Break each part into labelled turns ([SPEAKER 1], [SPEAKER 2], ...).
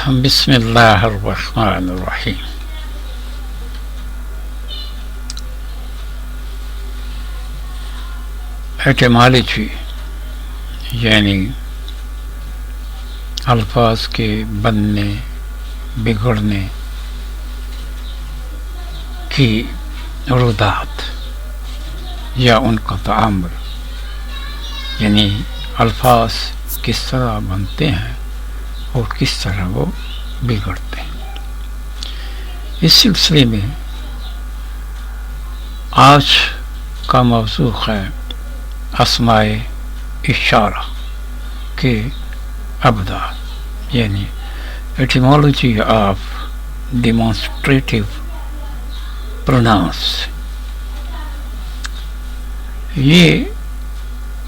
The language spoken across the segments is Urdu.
[SPEAKER 1] بسم اللہ الرحمن الرحیم. ایٹیمالوجی یعنی الفاظ کے بننے بگڑنے کی رودات یا ان کا تعامل، یعنی الفاظ کس طرح بنتے ہیں اور کس طرح وہ بگڑتے ہیں. اس سلسلے میں آج کا موضوع ہے اسماء اشارہ کے ابدال، یعنی ایٹیمالوجی آف ڈیمانسٹریٹو پروناؤنس. یہ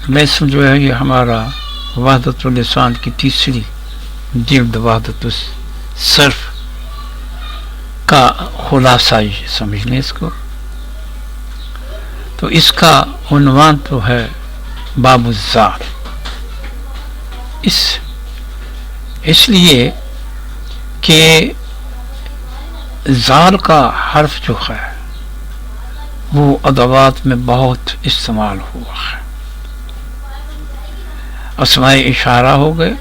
[SPEAKER 1] لیسن جو ہے یہ ہمارا وحدت اللسان کی تیسری جلد وحدت الصرف کا خلاصہ سمجھ لیں اس کو. تو اس کا عنوان تو ہے باب الزال. اس لیے کہ زال کا حرف جو ہے وہ ادوات میں بہت استعمال ہوا ہے. اسماء اشارہ ہو گئے،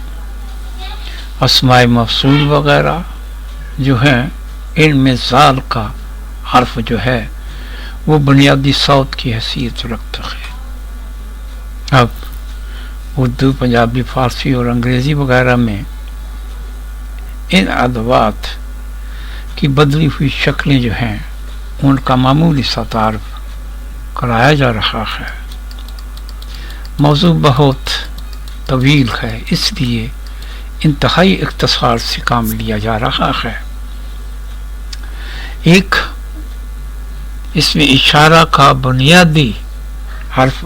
[SPEAKER 1] اسماء موصول وغیرہ جو ہیں، ان میں زال کا حرف جو ہے وہ بنیادی صوت کی حیثیت رکھتا ہے. اب اردو، پنجابی، فارسی اور انگریزی وغیرہ میں ان ادوات کی بدلی ہوئی شکلیں جو ہیں ان کا معمولی سا تعارف کرایا جا رہا ہے. موضوع بہت طویل ہے، اس لیے انتہائی اختصار سے کام لیا جا رہا ہے. ایک اس میں اشارہ کا بنیادی حرف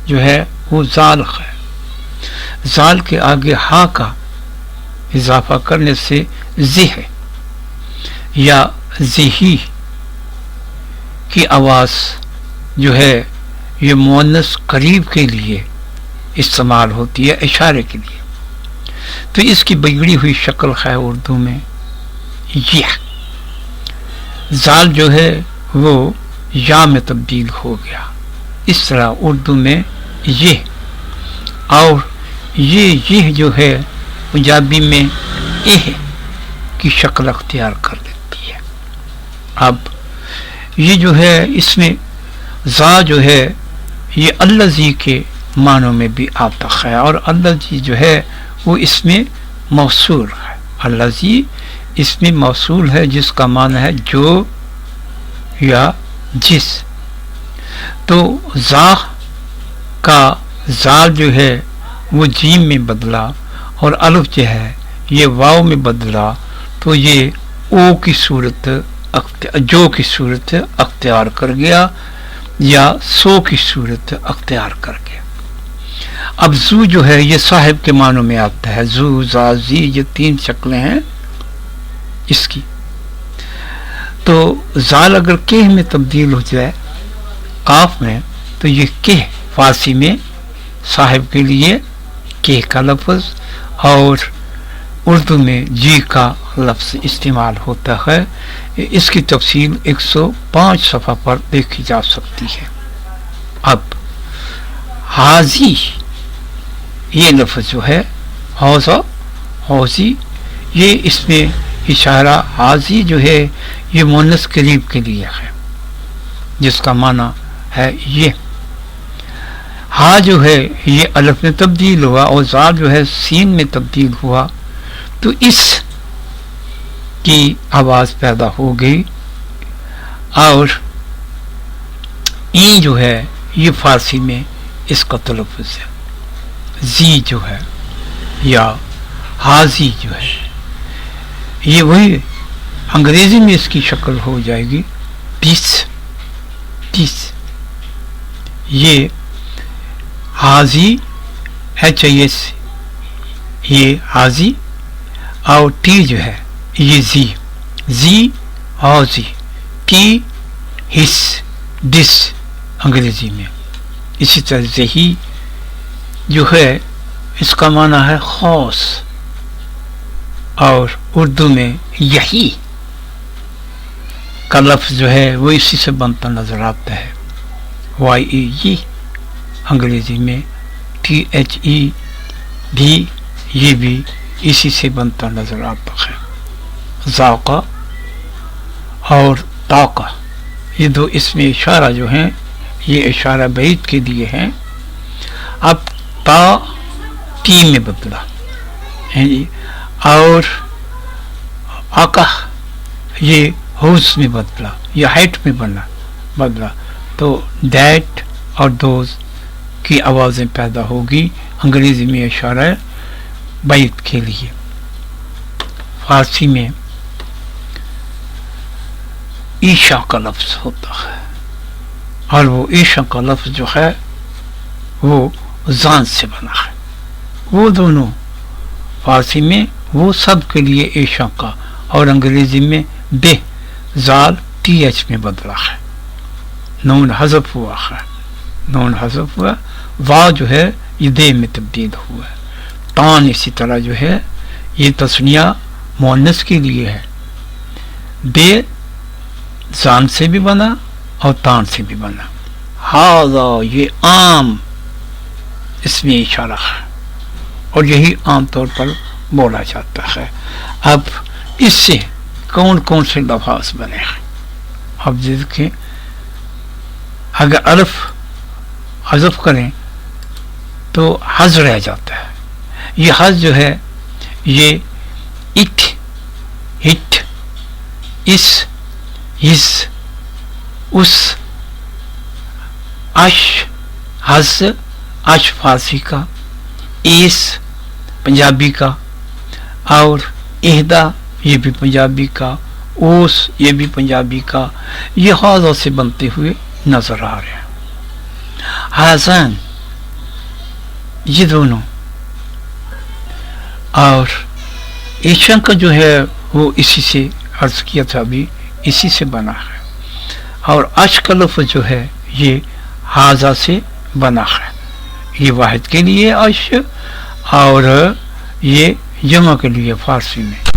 [SPEAKER 1] جو ہے وہ زال ہے. زال کے آگے ہا کا اضافہ کرنے سے زی ہے یا زیہی کی آواز جو ہے یہ مؤنث قریب کے لیے استعمال ہوتی ہے اشارے کے لیے. تو اس کی بگڑی ہوئی شکل ہے اردو میں یہ. زال جو ہے وہ یا میں تبدیل ہو گیا. اس طرح اردو میں یہ، اور یہ جو ہے پنجابی میں اہ کی شکل اختیار کر لیتی ہے. اب یہ جو ہے اس میں زا جو ہے یہ الذی کے معنوں میں بھی آتا ہے، اور الذی جو ہے وہ اس میں موصول ہے. الذی اس میں موصول ہے جس کا معنی ہے جو یا جس. تو زا کا زال جو ہے وہ جیم میں بدلا اور الف جو ہے یہ واو میں بدلا، تو یہ او کی صورت جو کی صورت اختیار کر گیا یا سو کی صورت اختیار کر گیا. اب زو جو ہے یہ صاحب کے معنوں میں آتا ہے. زو، زا، زی، یہ تین شکلیں ہیں اس کی. تو زال اگر کہہ میں تبدیل ہو جائے قاف میں تو یہ کہہ فارسی میں صاحب کے لیے کہہ کا لفظ، اور اردو میں جی کا لفظ استعمال ہوتا ہے. اس کی تفصیل 105 صفحہ پر دیکھی جا سکتی ہے. اب حاضی یہ لفظ جو ہے حوضی، یہ اس میں اشارہ حاضی جو ہے یہ مؤنث قریب کے لیے ہے جس کا معنی ہے یہ. ہا جو ہے یہ الف میں تبدیل ہوا اور زا جو ہے سین میں تبدیل ہوا، تو اس کی آواز پیدا ہو گئی. اور ای جو ہے یہ فارسی میں اس کا تلفظ ہے. زی جو ہے یا حاضی جو ہے یہ وہی انگریزی میں اس کی شکل ہو جائے گی پیس. یہ حاضی HIS یہ حاضی، اور ٹی جو ہے یہ زی حاضی، ٹی ہس ڈس انگریزی میں. اسی طرح زہی جو ہے اس کا معنی ہے خوص، اور اردو میں یہی کا لفظ جو ہے وہ اسی سے بنتا نظر آتا ہے. YE انگریزی میں THE بھی یہ بھی اسی سے بنتا نظر آتا ہے. ذاقہ اور طاقہ یہ دو اسم اشارہ جو ہیں یہ اشارہ بعید کے لیے ہیں. اب تا تی میں بدلا اور آقا یہ ہوس میں بدلا یا ہائٹ میں بدلا تو دیٹ اور دوز کی آوازیں پیدا ہوگی انگریزی میں اشارہ بعید کے لیے. فارسی میں عیشا کا لفظ ہوتا ہے اور وہ عیشا کا لفظ جو ہے وہ زان سے بنا ہے. وہ دونوں فارسی میں وہ سب کے لیے عیشا کا اور انگریزی میں بے زال TH میں بدلا ہے. نون حذف ہوا ہے، نون حذف ہوا. وا جو ہے یہ دے میں تبدیل ہوا ہے. تان اسی طرح جو ہے یہ تسنیہ مؤنث کے لیے ہے. بے زان سے بھی بنا اور تان سے بھی بنا. ہاذا یہ عام اس میں اشارہ ہے اور یہی عام طور پر بولا جاتا ہے. اب اس سے کون کون سے لفظ بنے ہیں؟ اب دیکھیں اگر الف حذف کریں تو حز رہ جاتا ہے. یہ حز جو ہے یہ اٹ ہٹ اس ہز اس اش حز اش فارسی کا، ایس پنجابی کا اور اہدا یہ بھی پنجابی کا، اوس یہ بھی پنجابی کا، یہ حاضہ سے بنتے ہوئے نظر آ رہے ہیں. حسن یہ دونوں اور ایشن کا جو ہے وہ اسی سے عرض کیا تھا ابھی اسی سے بنا ہے اور اش کا لفظ جو ہے یہ حاضہ سے بنا ہے. یہ واحد کے لیے اش اور یہ جمع کے لیے فارسی میں